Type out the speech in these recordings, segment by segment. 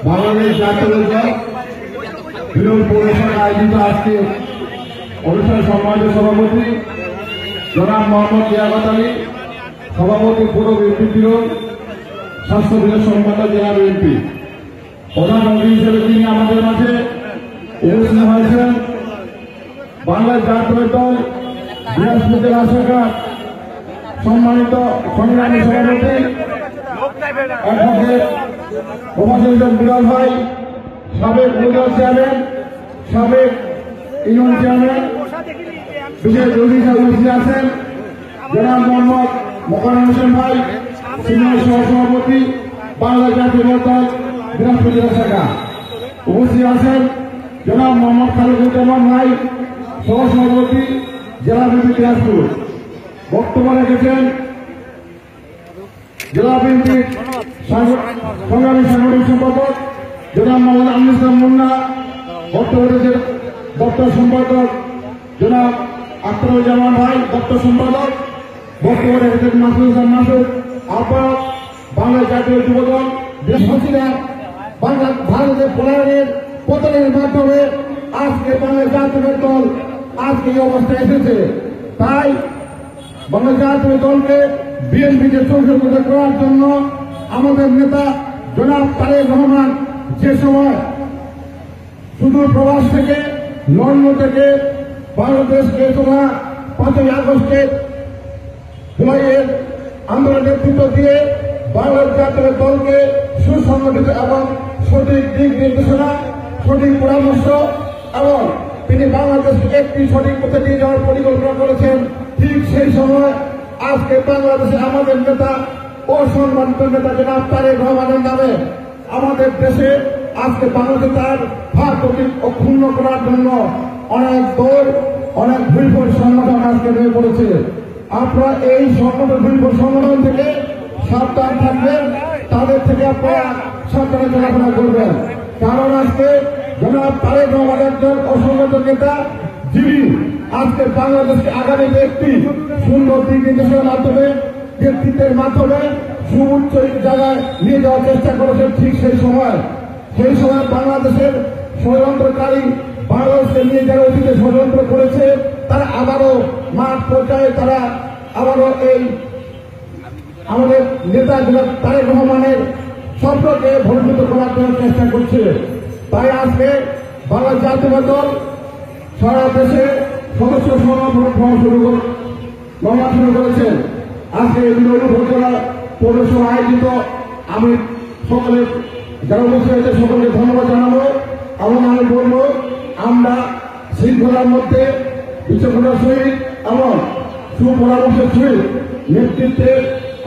বাংলাদেশ জাতীয় দল বিরোধী পৌরসভা আয়োজিত আজকে অনুষ্ঠান সম্মানিত সভাপতি জনাব মোহাম্মদ লিয়াকত আলী, সভাপতি পৌর বিএনপি বিরোধ স্বাস্থ্য বিভাগ সম্পাদক জেলা বিএনপি। প্রধান অতিথি হিসেবে তিনি আমাদের মাঝে উপস্থিত হয়েছেন বাংলাদেশ জাতীয় দল দিনাজপুর জেলা শাখা সম্মানিত সংগ্রামী সভাপতি অ্যাডভোকেট মোহাম্মদ বিলাল ভাই, সাবেক উপজেলা চেয়ারম্যান, সাবেক ইউনিয়ন চেয়ারম্যান, বিশেষ অতিথি উপস্থিত আছেন জনাব মোহাম্মদ মোকাররম হোসেন ভাই, সিনিয়র সহসভাপতি বাংলাদেশ জাতীয় দল দিনাজপুর জেলা শাখা। উপস্থিত আছেন জনাব মোহাম্মদ খালেকুজ্জামান ভাই, সহসভাপতি জেলা বিএনপি দিনাজপুর। বক্তব্য রেখেছেন জেলা বিএনপির সংগ্রামী সাংগঠনিক সম্পাদক জনাব মোহাম্মদ আমিনুল ইসলাম মুন্না, বক্তব্য রেখেছেন দপ্তর সম্পাদক জনাব আখতারুজ্জামান ভাই, দপ্তর সম্পাদক। বক্তব্য রেখেছেন মাসুদ হাসান মাসুদ, আহ্বায়ক বাংলাদেশ জাতীয় যুবদল। ভারতের পলায়নের পতনের মাধ্যমে আজকে বাংলাদেশ জাতীয় দল আজকে এই অবস্থায় এসেছে। তাই বাংলাদেশ জাতীয় দলকে বিএনপিকে সংশোধিত করার জন্য আমাদের নেতা জনাব তারেক রহমান যে সময় সুদূর প্রবাস থেকে লন্ডন থেকে বাংলাদেশকে তোমরা 5ই আগস্টে জুলাইয়ের আন্দোলনের নেতৃত্ব দিয়ে বাংলাদেশ জাতীয় দলকে সুসংগঠিত এবং সঠিক দিক নির্দেশনা, সঠিক পরামর্শ এবং তিনি বাংলাদেশকে একটি সঠিক পথে নিয়ে যাওয়ার পরিকল্পনা করেছেন। ঠিক সেই সময় আজকে বাংলাদেশে আমাদের নেতা ও সম্মানিত নেতা জনাব তারেক রহমানের নামে আমাদের দেশে আজকে বাংলাদেশে তার ভার অক্ষুণ্ণ করার জন্য অনেক দল, অনেক ভুলপুর সংগঠন আজকে হয়ে পড়েছে। আপনারা এই ভুলপুর সংগঠন থেকে সাবধান থাকবেন, তাদের থেকে আপনারা সাবধানে চলাফেরা করবেন। কারণ আজকে জনাব তারেক রহমান একজন অসংগত নেতা, যিনি আজকে বাংলাদেশকে আগামীতে একটি সুন্দর দিক নির্দেশনার মাধ্যমে, ব্যক্তিত্বের মাধ্যমে সুউচ্চ জায়গায় নিয়ে যাওয়ার চেষ্টা করেছেন। ঠিক সেই সময় বাংলাদেশের ষড়যন্ত্রকারী, বাংলাদেশকে নিয়ে যারা অতীতে ষড়যন্ত্র করেছে, তারা আবারও মাঠ পর্যায়ে তারা আবারও এই আমাদের নেতা জনাব তারেক রহমানের স্বপ্নকে ভূমিষ্ঠ করার জন্য চেষ্টা করছে। তাই আজকে বাংলাদেশ জাতীয় দল সারা দেশে সদস্য সমাবেশ শুরু করেছেন। আজকে উপজেলা পৌরসভা আয়োজিত আমি সকলে যারা উপস্থিত হয়েছে সকলকে ধন্যবাদ জানাবো এবং আমি বলব আমরা শৃঙ্খলার মধ্যে বিচক্ষণতার সহিত এবং সুপরামর্শের সহিত নেতৃত্বে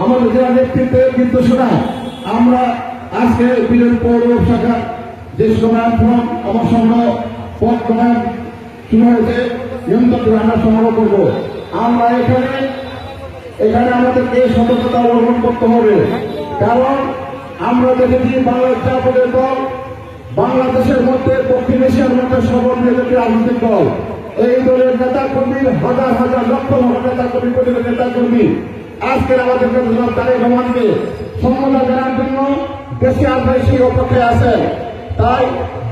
আমাদের জেলা নেতৃত্বের নির্দেশনা আমরা আজকে বিজেপি পৌর শাখা যে সংগ্রাম ফোরাম আমার সঙ্গে পথ প্রদান শুরু হয়েছে, নিয়ন্ত্রণ আমরা সংগ্রহ করব। আমরা এখানে আমাদেরকে সতর্কতা অবলম্বন করতে হবে। কারণ আমরা দেখেছি বাংলাদেশ জাতীয় দল বাংলাদেশের মধ্যে দক্ষিণ এশিয়ার মধ্যে সর্ববৃহৎ একটি রাজনৈতিক দল। এই দলের নেতা কর্মীর হাজার হাজার লক্ষ নেতা কর্মী নেতা কর্মী আজকের আমাদের জনাব তারেক রহমানকে সম্মাননা জানার জন্য দেশে আর বেশি অপেক্ষায় আছেন। তাই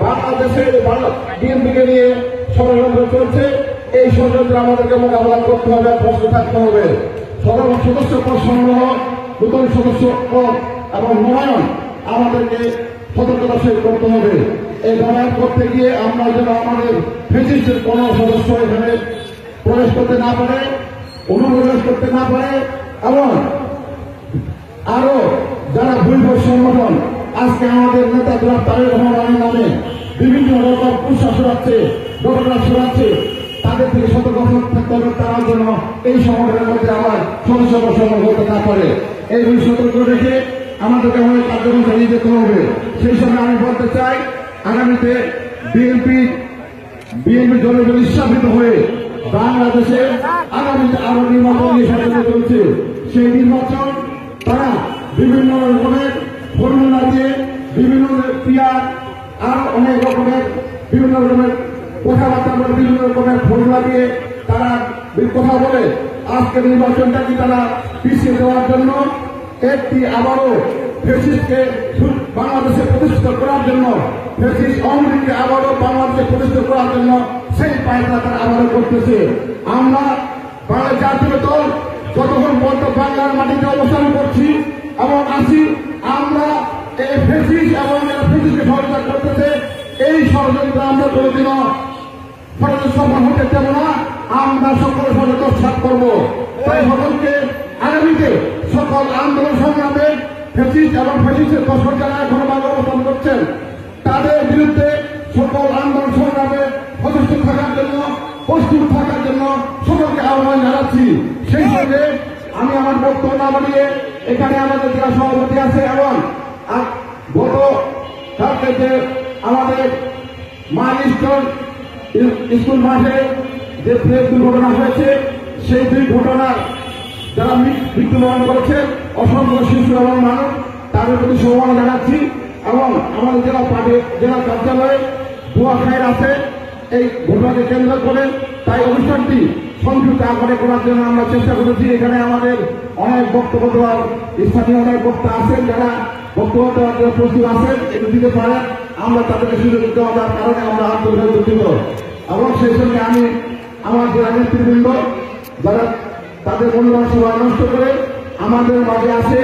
বাংলাদেশের বিএনপিকে নিয়ে ষড়যন্ত্র চলছে, এই ষড়যন্ত্র আমাদেরকে মোকাবেলা করতে হবে, প্রশ্ন থাকতে হবে। সদস্য পদ সংগ্রহ, নতুন সদস্য পদ এবং নবায়ন আমাদেরকে সতর্কতার সহিত করতে হবে। এই নবায়ন করতে গিয়ে আমরা যেন আমাদের ফেসিস্টের কোন সদস্য এখানে প্রবেশ করতে না পারে, অনুপ্রবেশ করতে না পারে এবং আরো যারা ভুলপুর সংগঠন আজকে আমাদের নেতা জনাব তারেক রহমানের নামে বিভিন্ন রকম কুৎসা ছড়াচ্ছে, ঘটনা ছড়াচ্ছে, তাদের থেকে সতর্ক থাকতে হবে। তারা যেন এই সংগঠনের মধ্যে আবার সদস্য সংগ্রহ করতে না পারে, এই সতর্ক রেখে আমাদেরকে আমাদের কার্যক্রম চালিয়ে যেতে হবে। সেই সময় আমি বলতে চাই, আগামীতে বিএনপি জনগণ ইচ্ছাকৃত হয়ে বাংলাদেশে আগামীতে আরো নির্বাচন নিয়ে চলছে। সেই নির্বাচন তারা বিভিন্ন রকমের ফর্মুলা দিয়ে, বিভিন্ন ক্রিয়ার আর অনেক রকমের বিভিন্ন রকমের কথাবার্তা, বিভিন্ন রকমের ফর্মুলা দিয়ে তারা কথা বলে আজকের নির্বাচনটাকে তারা পিছিয়ে দেওয়ার জন্য একটি আবারও ফ্যাসিস্টকে বাংলাদেশে প্রতিষ্ঠিত করার জন্য ফ্যাসিস্ট আওয়ামী লীগকে আবারও বাংলাদেশে প্রতিষ্ঠিত করার জন্য সেই পায়টা তারা আবারও করতেছে। আমরা বাংলাদেশ জাতীয় দল যতক্ষণ পর্যন্ত বাংলার মাটিতে অবস্থান করছি এবং আছি, আমরা এই ফ্যাসিস্ট এবং ফ্যাসিস্টকে সহযোগিতা করতেছে এই ষড়যন্ত্র আমরা কোনোদিনও সফল হতে দেব না। আমরা সকলের সাথে দোষাত করবো। তাই সকলকে আগামীতে সকল আন্দোলন সংগ্রামে ফ্যাসিস্ট এবং ফ্যাসিস্টের দর্শক যারা এখনো ভালো অবস্থান করছেন তাদের বিরুদ্ধে সকল আন্দোলন সংগ্রামে সদস্য থাকার জন্য প্রস্তুত থাকার জন্য সকলকে আহ্বান জানাচ্ছি। সেই সঙ্গে আমি আমার বক্তব্য না বানিয়ে এখানে আমাদের জেলা সভাপতি আছে এবং গত কালকে যে আমাদের মাইলস্টোন স্কুল মাঠে যে দুর্ঘটনা হয়েছে সেই দুর্ঘটনার যারা মৃত্যুবরণ করেছে অসংখ্য শিশু এবং মানুষ তাদের প্রতি সম্মান জানাচ্ছি এবং আমাদের জেলা কার্যালয়ে দোয়া খায়ের আছে এই ঘটনাকে কেন্দ্র করে। তাই অনুষ্ঠানটি সংযুক্ত আকারে করার জন্য আমরা চেষ্টা করেছি। এখানে আমাদের অনেক বক্তব্য দেওয়ার স্থানীয় অনেক বক্তা আছেন যারা বক্তব্য দেওয়ার জন্য প্রস্তুত আছেন, একটু দিতে পারেন। আমরা তাদেরকে সুযোগ দেওয়ার কারণে আমরা আন্তরিকভাবে দুঃখিত। এবং সেই সঙ্গে আমি আমার জেলা নেতৃবৃন্দ যারা তাদের মূল্যবান সময় নষ্ট করে আমাদের মাঝে আছে